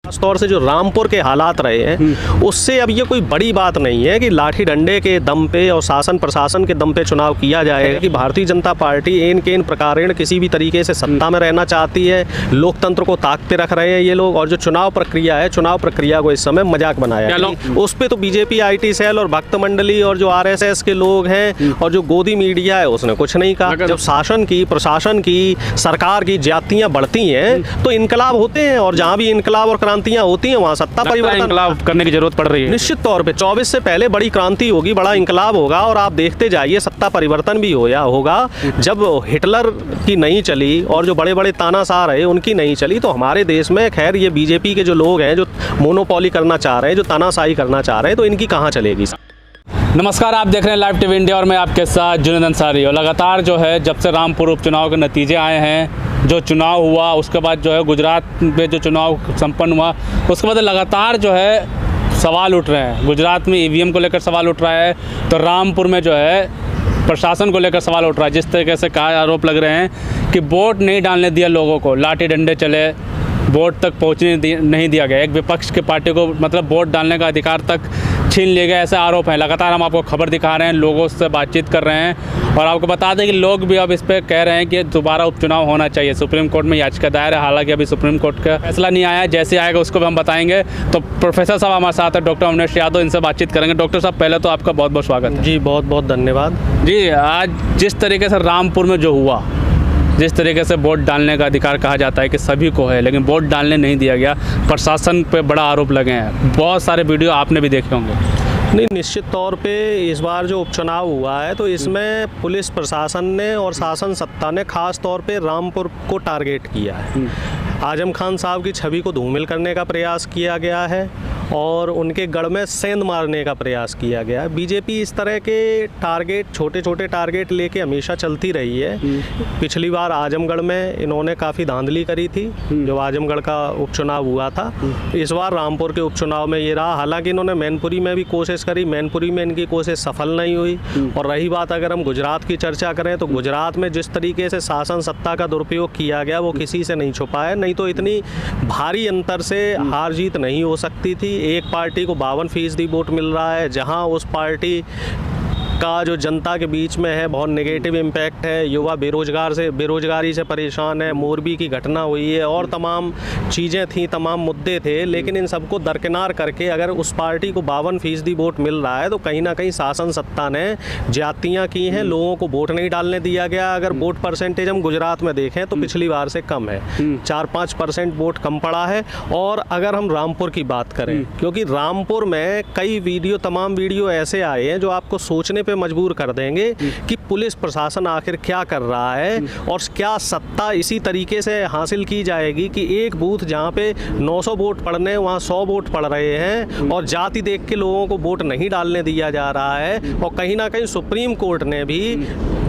खासतौर से जो रामपुर के हालात रहे हैं उससे अब ये कोई बड़ी बात नहीं है कि लाठी डंडे के दम पे और शासन प्रशासन के दम पे चुनाव किया जाएगा कि भारतीय जनता पार्टी इन के इन प्रकारेण किसी भी तरीके से सत्ता में रहना चाहती है। लोकतंत्र को ताक पे रख रहे हैं ये लोग, और जो चुनाव प्रक्रिया है, चुनाव प्रक्रिया को इस समय मजाक बनाया है। उस पे तो बीजेपी IT सेल और भक्त मंडली और जो RSS के लोग हैं और जो गोदी मीडिया है उसने कुछ नहीं कहा। जब शासन की, प्रशासन की, सरकार की ज्यादतियां बढ़ती हैं तो इनकलाब होते हैं, और जहां भी इनकलाब और क्रांतियां होती हैं वहां सत्ता परिवर्तन इनकलाब करने की जरूरत पड़ रही है। निश्चित तौर पे 24 से पहले बड़ी क्रांति होगी, बड़ा इनकलाब होगा, और आप देखते जाइए सत्ता परिवर्तन भी होगा। जब हिटलर की नहीं चली और जो बड़े बड़े तानाशाह रहे उनकी नहीं चली, तो हमारे देश में खैर ये बीजेपी के जो लोग हैं जो मोनोपोली करना चाह रहे हैं, जो तानाशाही करना चाह रहे हैं, तो इनकी कहाँ चलेगी। नमस्कार, आप देख रहे हैं लाइव टीवी इंडिया और मैं आपके साथ जुनैद अंसारी। और लगातार जो है जब से रामपुर उपचुनाव के नतीजे आए हैं, जो चुनाव हुआ उसके बाद जो है गुजरात में जो चुनाव संपन्न हुआ उसके बाद लगातार जो है सवाल उठ रहे हैं। गुजरात में EVM को लेकर सवाल उठ रहा है, तो रामपुर में जो है प्रशासन को लेकर सवाल उठ रहा है। जिस तरीके से कहा आरोप लग रहे हैं कि वोट नहीं डालने दिया लोगों को, लाठी डंडे चले, वोट तक पहुंचने नहीं दिया गया, एक विपक्ष की पार्टी को मतलब वोट डालने का अधिकार तक छीन लिए गए, ऐसे आरोप हैं। लगातार हम आपको खबर दिखा रहे हैं, लोगों से बातचीत कर रहे हैं, और आपको बता दें कि लोग भी अब इस पर कह रहे हैं कि दोबारा उपचुनाव होना चाहिए। सुप्रीम कोर्ट में याचिका दायर है, हालांकि अभी सुप्रीम कोर्ट का फैसला नहीं आया, जैसे आएगा उसको भी हम बताएंगे। तो प्रोफेसर साहब हमारे साथ है, डॉक्टर अवनीश यादव, इनसे बातचीत करेंगे। डॉक्टर साहब, पहले तो आपका बहुत बहुत स्वागत है। जी, बहुत बहुत धन्यवाद। जी, आज जिस तरीके से रामपुर में जो हुआ, जिस तरीके से वोट डालने का अधिकार कहा जाता है कि सभी को है, लेकिन वोट डालने नहीं दिया गया, प्रशासन पे बड़ा आरोप लगे हैं। बहुत सारे वीडियो आपने भी देखे होंगे। नहीं, निश्चित तौर पे इस बार जो उपचुनाव हुआ है तो इसमें पुलिस प्रशासन ने और शासन सत्ता ने खास तौर पे रामपुर को टारगेट किया है। आजम खान साहब की छवि को धूमिल करने का प्रयास किया गया है और उनके गढ़ में सेंध मारने का प्रयास किया गया है। बीजेपी इस तरह के टारगेट, छोटे छोटे टारगेट लेके हमेशा चलती रही है। पिछली बार आजमगढ़ में इन्होंने काफ़ी धांधली करी थी, जो आजमगढ़ का उपचुनाव हुआ था। इस बार रामपुर के उपचुनाव में ये रहा। हालांकि इन्होंने मैनपुरी में भी कोशिश करी, मैनपुरी में इनकी कोशिश सफल नहीं हुई। और रही बात अगर हम गुजरात की चर्चा करें तो गुजरात में जिस तरीके से शासन सत्ता का दुरुपयोग किया गया वो किसी से नहीं छुपा है। नहीं तो इतनी भारी अंतर से हार जीत नहीं हो सकती थी। एक पार्टी को 52% वोट मिल रहा है, जहां उस पार्टी का जो जनता के बीच में है बहुत नेगेटिव इम्पैक्ट है। युवा बेरोजगारी से परेशान है, मोरबी की घटना हुई है और तमाम चीज़ें थी, तमाम मुद्दे थे, लेकिन इन सबको दरकिनार करके अगर उस पार्टी को 52% वोट मिल रहा है तो कहीं ना कहीं शासन सत्ता ने ज्यादतियाँ की हैं, लोगों को वोट नहीं डालने दिया गया। अगर वोट परसेंटेज हम गुजरात में देखें तो पिछली बार से कम है, 4-5% वोट कम पड़ा है। और अगर हम रामपुर की बात करें, क्योंकि रामपुर में कई तमाम वीडियो ऐसे आए हैं जो आपको सोचने पे मजबूर कर देंगे कि पुलिस प्रशासन आखिर क्या कर रहा है और क्या सत्ता इसी तरीके से हासिल की जाएगी कि एक बूथ जहां पे 900 वोट पड़ने वहां 100 वोट पड़ रहे हैं और जाति देख के लोगों को वोट नहीं डालने दिया जा रहा है। और कहीं ना कहीं सुप्रीम कोर्ट ने भी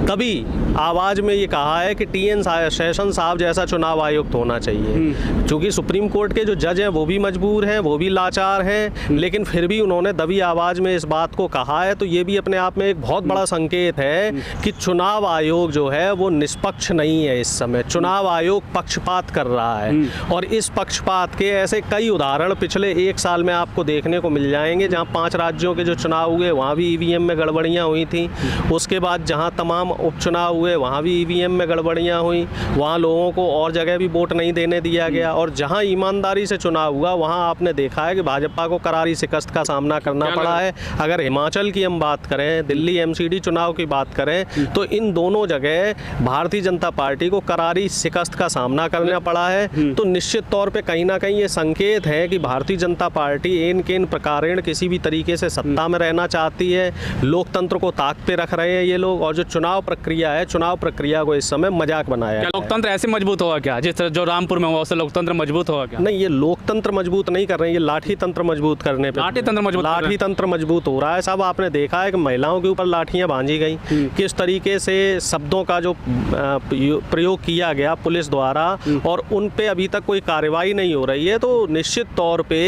तभी आवाज़ में ये कहा है कि TN सेशन साहब जैसा चुनाव आयुक्त होना चाहिए। क्योंकि सुप्रीम कोर्ट के जो जज हैं वो भी मजबूर हैं, वो भी लाचार हैं, लेकिन फिर भी उन्होंने दबी आवाज़ में इस बात को कहा है। तो ये भी अपने आप में एक बहुत बड़ा संकेत है कि चुनाव आयोग जो है वो निष्पक्ष नहीं है। इस समय चुनाव आयोग पक्षपात कर रहा है, और इस पक्षपात के ऐसे कई उदाहरण पिछले 1 साल में आपको देखने को मिल जाएंगे। जहाँ 5 राज्यों के जो चुनाव हुए वहाँ भी EVM में गड़बड़ियाँ हुई थी। उसके बाद जहाँ तमाम उपचुनाव हुए वहाँ भी EVM में गड़बड़ियाँ हुई, वहाँ लोगों को और जगह भी वोट नहीं देने दिया गया। और जहाँ ईमानदारी से चुनाव हुआ वहाँ आपने देखा है कि भाजपा को करारी शिकस्त का सामना करना पड़ा है। अगर हिमाचल की हम बात करें, दिल्ली MCD चुनाव की बात करें, तो इन दोनों जगह भारतीय जनता पार्टी को करारी शिकस्त का सामना करना पड़ा है। तो निश्चित तौर पे कहीं ना कहीं ये संकेत है कि भारतीय जनता पार्टी इन के इन प्रकारेण किसी भी तरीके से सत्ता में रहना चाहती है। लोकतंत्र को ताक पे रख रहे हैं ये लोग, और जो चुनाव प्रक्रिया है, चुनाव प्रक्रिया को इस समय मजाक बनाया। क्या लोकतंत्र ऐसे मजबूत होगा क्या, जिस तरह जो रामपुर में हुआ उससे लोकतंत्र मजबूत होगा क्या? नहीं, ये लोकतंत्र मजबूत नहीं कर रहे हैं, ये लाठी तंत्र मजबूत करने पे लाठी तंत्र मजबूत हो रहा है। सब आपने देखा है कि महिलाओं के ऊपर लाठियां बांधी गई, किस तरीके से शब्दों का जो प्रयोग किया गया पुलिस द्वारा, और उन पे अभी तक कोई कार्रवाई नहीं हो रही है। तो निश्चित तौर पे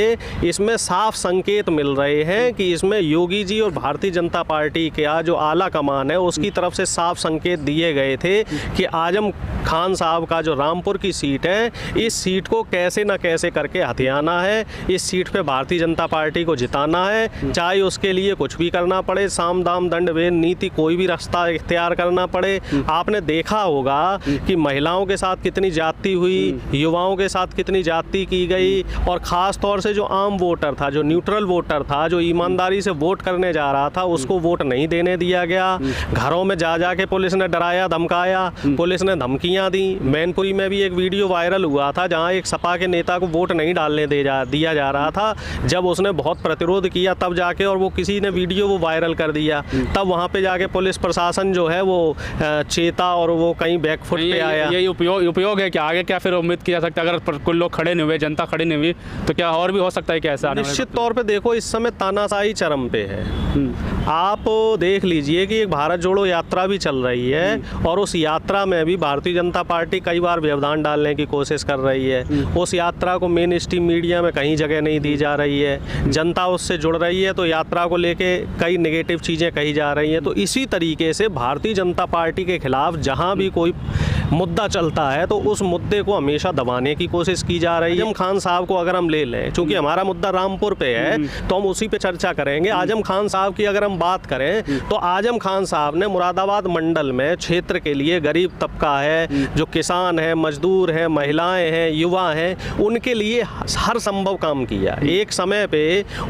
इसमें साफ संकेत मिल रहे हैं कि इसमें योगी जी और भारतीय जनता पार्टी का जो आला कमान है उसकी तरफ से साफ संकेत दिए गए थे कि आजम खान साहब का जो रामपुर की सीट है, इस सीट को कैसे न कैसे करके हथियाना है, इस सीट पे भारतीय जनता पार्टी को जिताना है, चाहे उसके लिए कुछ भी करना पड़े, साम दाम दंड भेद नीति कोई भी रास्ता इख्तियार करना पड़े। आपने देखा होगा कि महिलाओं के साथ कितनी ज्यादती हुई, युवाओं के साथ कितनी ज्यादती की गई, और ख़ास तौर से जो आम वोटर था, जो न्यूट्रल वोटर था, जो ईमानदारी से वोट करने जा रहा था, उसको वोट नहीं देने दिया गया। घरों में जा जा के पुलिस ने डराया धमकाया, पुलिस ने धमकियां दी। मैनपुरी में भी एक वीडियो वायरल हुआ था जहां एक सपा के नेता को वोट नहीं डालने दिया जा रहा था। जब उसने बहुत प्रतिरोध किया तब जाके, और वो किसी ने वीडियो वो वायरल कर दिया, तब वहां पे जाके पुलिस प्रशासन जो है वो चेता और वो कहीं बैकफुट पे आया। यही उपयोग है क्या? आगे क्या फिर उम्मीद की जा सकता है? अगर कुछ लोग खड़े नहीं हुए, जनता खड़ी नहीं हुई, तो क्या और भी हो सकता है कि ऐसा? निश्चित तौर पे देखो, इस समय तानाशाही चरम पे है। आप देख लीजिए कि एक भारत जोड़ो यात्रा भी चल रही है, और उस यात्रा में भी भारतीय जनता पार्टी कई बार व्यवधान डालने की कोशिश कर रही है। उस यात्रा को मेन स्ट्रीम मीडिया में कहीं जगह नहीं दी जा रही है, जनता उससे जुड़ रही है, तो यात्रा को लेके कई नेगेटिव चीज़ें कही जा रही हैं। तो इसी तरीके से भारतीय जनता पार्टी के खिलाफ जहां भी कोई मुद्दा चलता है तो उस मुद्दे को हमेशा दबाने की कोशिश की जा रही है। आजम खान साहब को अगर हम ले लें, चूंकि हमारा मुद्दा रामपुर पे है तो हम उसी पे चर्चा करेंगे। आजम खान साहब की अगर हम बात करें तो आजम खान साहब ने मुरादाबाद मंडल में क्षेत्र के लिए, गरीब तबका है, जो किसान है, मजदूर हैं, महिलाएं हैं, युवा हैं, उनके लिए हर संभव काम किया। एक समय पे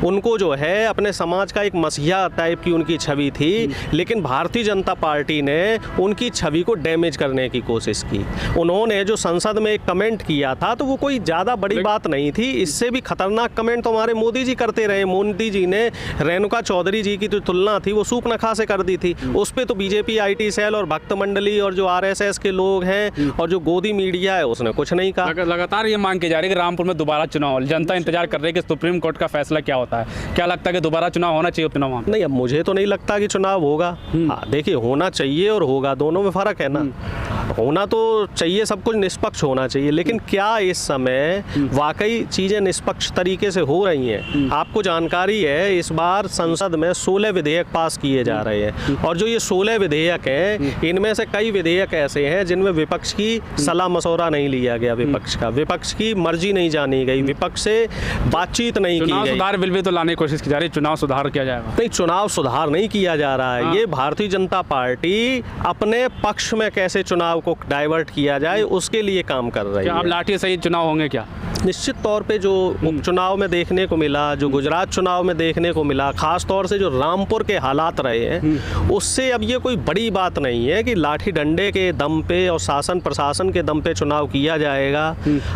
उनको जो है अपने समाज का एक मसीहा टाइप की उनकी छवि थी, लेकिन भारतीय जनता पार्टी ने उनकी छवि को डैमेज करने की कोशिश की। उन्होंने जो संसद में एक कमेंट किया था तो वो कोई ज़्यादा बड़ी बात नहीं थी, इससे भी खतरनाक कमेंट तो हमारे मोदी जी करते रहे। मोदी जी ने रेणुका चौधरी जी की जो तुलना थी वो सूपनखा से कर दी थी। उस पर तो बीजेपी IT सेल और भक्त मंडली और जो RSS के लोग हैं और जो गोदी मीडिया है उसने कुछ नहीं कहा। लगातार ये मांग की जा रही है कि रामपुर में दोबारा चुनाव, जनता इंतजार कर रही है कि सुप्रीम कोर्ट का फैसला क्या होता है। क्या लगता है कि दोबारा चुनाव होना चाहिए उपचुनाव में? नहीं, अब मुझे तो नहीं लगता कि चुनाव होगा। हाँ, देखिए, होना चाहिए और होगा, दोनों में फ़र्क है ना। होना तो चाहिए, सब कुछ निष्पक्ष होना चाहिए, लेकिन क्या इस समय वाकई चीज़ें निष्पक्ष तरीके से हो रही हैं? आपको जानकारी है इस बार संसद में 16 विधेयक पास किए जा रहे हैं, और जो ये 16 विधेयक हैं इनमें से कई विधेयक ऐसे हैं जिनमें विपक्ष की सलाह मशवरा नहीं लिया गया, विपक्ष की मर्जी नहीं जानी गई, विपक्ष से बातचीत नहीं की गई। सुधार बिल भी तो लाने की कोशिश की जा रही है, चुनाव सुधार किया जाएगा? नहीं, चुनाव सुधार नहीं किया जा रहा है। ये भारतीय जनता पार्टी अपने पक्ष में कैसे चुनाव को डाइवर्ट किया जाए उसके लिए काम कर रही है। अब लाठी सही चुनाव होंगे क्या? निश्चित तौर पे जो उपचुनाव में देखने को मिला, जो गुजरात चुनाव में देखने को मिला, खास तौर से जो रामपुर के हालात रहे हैं, उससे अब ये कोई बड़ी बात नहीं है कि लाठी डंडे के दम पे और शासन प्रशासन के दम पे चुनाव किया जाएगा।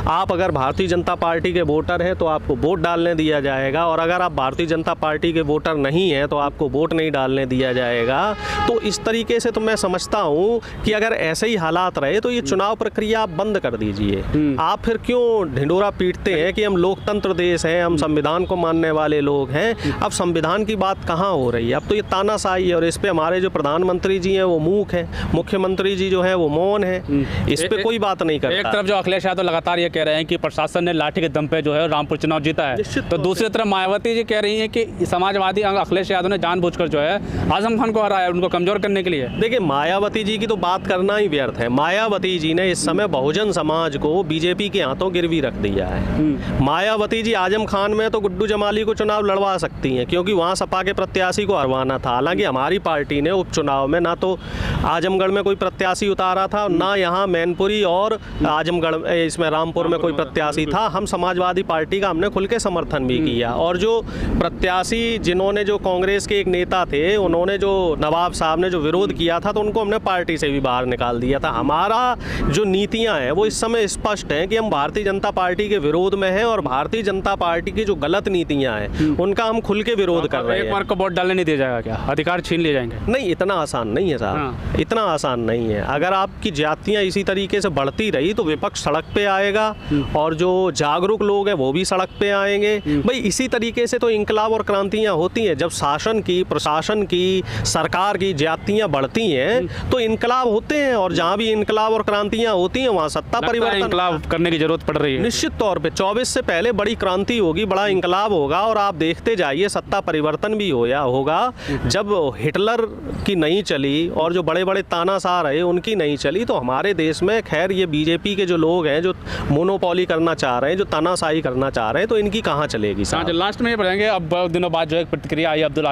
आप अगर भारतीय जनता पार्टी के वोटर हैं तो आपको वोट डालने दिया जाएगा, और अगर आप भारतीय जनता पार्टी के वोटर नहीं हैं तो आपको वोट नहीं डालने दिया जाएगा। तो इस तरीके से तो मैं समझता हूँ कि अगर ऐसे ही हालात रहे तो ये चुनाव प्रक्रिया आप बंद कर दीजिए। आप फिर क्यों ढिंडोरा पीटते हैं कि हम लोकतंत्र देश हैं, हम संविधान को मानने वाले लोग हैं? अब संविधान की बात कहाँ हो रही है? अब तो ये तानाशाही है, और इस पे हमारे जो प्रधानमंत्री जी हैं वो मूक हैं, मुख्यमंत्री जी जो हैं वो मौन हैं, इस पे कोई बात नहीं करता। एक तरफ जो अखिलेश यादव लगातार ये कह रहे हैं कि प्रशासन ने लाठी के दम पे जो है रामपुर चुनाव जीता है, तो दूसरी तरफ मायावती जी कह रही है कि समाजवादी अखिलेश यादव ने जानबूझकर जो है आजम खान को हराया, उनको कमजोर करने के लिए। देखिए, मायावती जी की तो बात करना ही व्यर्थ है। मायावती जी ने इस समय बहुजन समाज को बीजेपी के हाथों गिरवी रख दिया है। मायावती जी आजम खान में तो गुड्डू जमाली को चुनाव लड़वा सकती हैं, क्योंकि वहाँ सपा के प्रत्याशी को हरवाना था। हालांकि हमारी पार्टी ने उपचुनाव में ना तो आजमगढ़ में कोई प्रत्याशी उतारा था, ना यहाँ मैनपुरी और आजमगढ़ इसमें रामपुर में कोई प्रत्याशी था। हम समाजवादी पार्टी का हमने खुल के समर्थन भी किया, और जो प्रत्याशी जिन्होंने, जो कांग्रेस के एक नेता थे, उन्होंने जो नवाब साहब ने जो विरोध किया था, तो उनको हमने पार्टी से भी बाहर निकाल दिया था। हमारा जो नीतियां हैं वो इस समय स्पष्ट हैं कि हम भारतीय जनता पार्टी के विरोध में हैं, और भारतीय जनता पार्टी की जो गलत नीतियां हैं उनका हम खुल के विरोध कर रहे हैं। एक बार को वोट डालने नहीं दिया जाएगा क्या? अधिकार छीन लिए जाएंगे? नहीं, इतना आसान नहीं है साहब, इतना आसान नहीं है। अगर आपकी जातियां इसी तरीके से बढ़ती रही तो विपक्ष सड़क पे आएगा, और जो जागरूक लोग हैं वो भी सड़क पे आएंगे। भाई, इसी तरीके से तो इंकलाब और क्रांतियां होती हैं। जब शासन की, प्रशासन की, सरकार की जातियां बढ़ती हैं तो इनकलाब होते हैं, और जहाँ भी इनकलाब और क्रांतियां होती हैं वहाँ सत्ता परिवर्तन इंकलाब करने की जरूरत पड़ रही है। निश्चित तौर पे 24 से पहले बड़ी क्रांति होगी, बड़ा इंकलाब होगा, और आप देखते जाइए सत्ता परिवर्तन भी होगा। जब हिटलर की नहीं चली, चली और जो बड़े बड़े तानाशाह रहे उनकी नहीं चली, तो हमारे देश में खैर ये बीजेपी के जो लोग हैं जो मोनोपोली करना चाह रहे हैं, जो तानाशाही करना चाह रहे हैं, तो इनकी कहाँ चलेगी हाँ, साहब। जो लास्ट में ये पढ़ेंगे, अब बहुत दिनों बाद जो एक प्रतिक्रिया आई अब्दुल्ला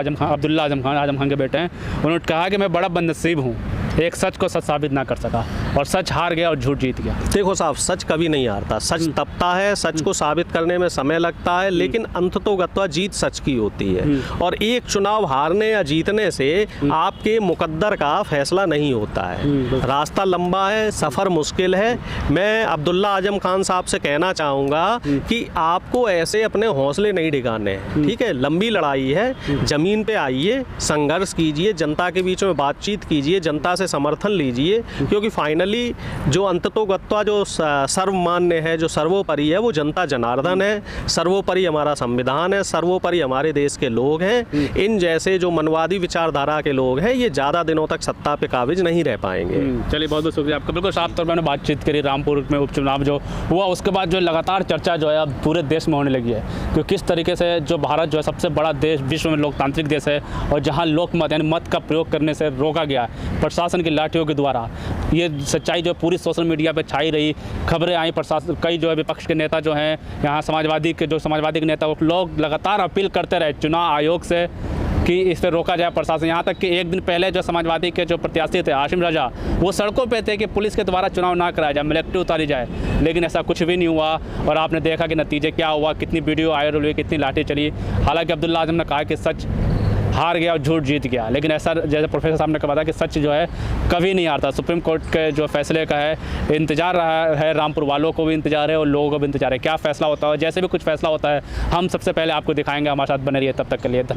आजम खान के बेटे हैं, उन्होंने कहा कि मैं बड़ा बदनसीब हूँ, एक सच को सच साबित ना कर सका और सच हार गया और झूठ जीत गया। देखो साहब, सच कभी नहीं हारता, सच तपता है, सच को साबित करने में समय लगता है, लेकिन अंततोगत्वा जीत सच की होती है। और एक चुनाव हारने या जीतने से आपके मुकद्दर का फैसला नहीं होता है। रास्ता लंबा है, सफ़र मुश्किल है। मैं अब्दुल्ला आजम खान साहब से कहना चाहूँगा कि आपको ऐसे अपने हौसले नहीं डिगाने हैं, ठीक है। लंबी लड़ाई है, ज़मीन पे आइए, संघर्ष कीजिए, जनता के बीच में बातचीत कीजिए, जनता से समर्थन लीजिए, क्योंकि फाइनली जो अंततोगत्वा जो सर्वमान्य है, जो सर्वोपरि है, वो जनता जनार्दन है। सर्वोपरि हमारा संविधान है, सर्वोपरि हमारे देश के लोग हैं। इन जैसे जो मनवादी विचारधारा के लोग हैं, ये ज़्यादा दिनों तक सत्ता पे काबिज नहीं रह पाएंगे। चलिए, बहुत बहुत शुक्रिया आपका। बिल्कुल साफ तौर पर मैंने बातचीत करी रामपुर में उपचुनाव जो हुआ, उसके बाद जो लगातार चर्चा जो है अब पूरे देश में होने लगी है कि किस तरीके से जो भारत जो है सबसे बड़ा देश, विश्व में लोकतांत्रिक देश है, और जहाँ लोकमत यानी मत का प्रयोग करने से रोका गया प्रशासन की लाठियों के द्वारा, ये सच्चाई जो पूरी सोशल मीडिया पे छाई रही, खबरें आई, प्रशासन कई जो है विपक्ष के नेता जो हैं, यहाँ समाजवादी के नेता, वो लोग लगातार अपील करते रहे चुनाव आयोग से कि इसे रोका जाए प्रशासन। यहाँ तक कि एक दिन पहले जो समाजवादी के जो प्रत्याशी थे हाशिम रजा, वो सड़कों पे थे कि पुलिस के द्वारा चुनाव ना कराया जाए, मिलिट्री उतारी जाए, लेकिन ऐसा कुछ भी नहीं हुआ। और आपने देखा कि नतीजे क्या हुआ, कितनी वीडियो वायरल हुई, कितनी लाठी चली। हालांकि अब्दुल्ला आजम ने कहा कि सच हार गया और झूठ जीत गया, लेकिन ऐसा जैसे प्रोफेसर साहब ने कहा था कि सच जो है कभी नहीं हारता। सुप्रीम कोर्ट के जो फैसले का है इंतजार रहा है, रामपुर वालों को भी इंतजार है और लोगों को भी इंतजार है। क्या फैसला होता है, जैसे भी कुछ फैसला होता है हम सबसे पहले आपको दिखाएंगे। हमारे साथ बने रहिए, तब तक के लिए धन्यवाद।